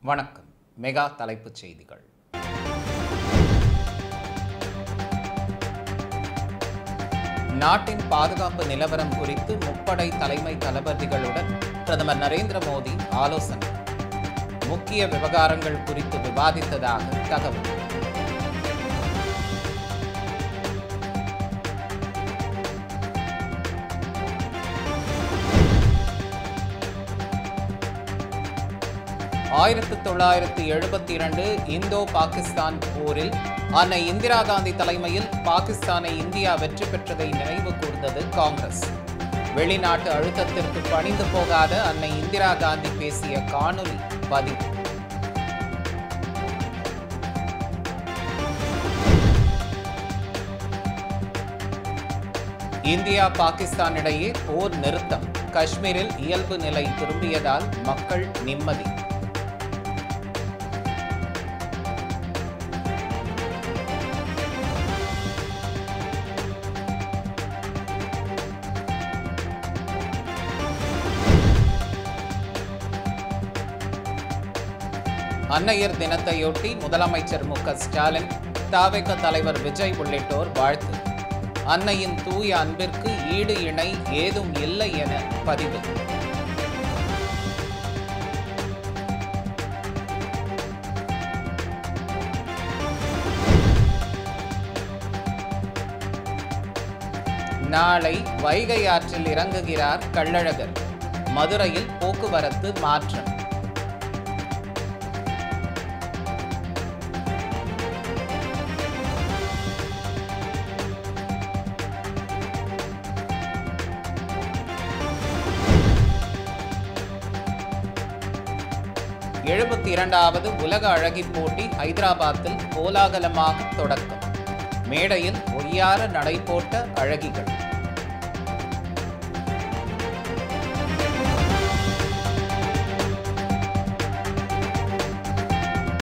வணக்கம். மெகா தலைப்புச் செய்திகள். நாட்டின் பாதுகாப்பு நிலவரம் குறித்து முப்படை தலைமை தளபதிகளுடன் பிரதமர் நரேந்திர மோடி ஆலோசனை. முக்கிய விவகாரங்கள் குறித்து விவாதித்ததாக தகவல். ஆயிரத்து 1972 இந்தோ பாகிஸ்தான் போரில் அன்னை இந்திரா காந்தி தலைமையில் பாகிஸ்தானை இந்தியா வெற்றி பெற்றதை நினைவு கூர்ந்தது காங்கிரஸ். வெளிநாட்டு அழுத்தத்திற்கு பணிந்து போகாத அன்னை இந்திரா காந்தி பேசிய காணொலி பதிவு. இந்தியா பாகிஸ்தான் இடையே போர் நிறுத்தம். காஷ்மீரில் இயல்பு நிலை திரும்பியதால் மக்கள் நிம்மதி. அன்னையர் தினத்தையொட்டி முதலமைச்சர் மு.க. ஸ்டாலின், தவேக தலைவர் விஜய் உள்ளிட்டோர் வாழ்த்து. அன்னையின் தூய அன்பிற்கு ஈடு இணை ஏதும் இல்லை என பதிவு. நாளை வைகை ஆற்றில் இறங்குகிறார் கள்ளழகர். மதுரையில் போக்குவரத்து மாற்றம். வது உலக அழகி போட்டி ஹைதராபாத்தில் கோலாகலமாக தொடக்கம். மேடையில் ஒய்யார நடை போட்ட அழகிகள்.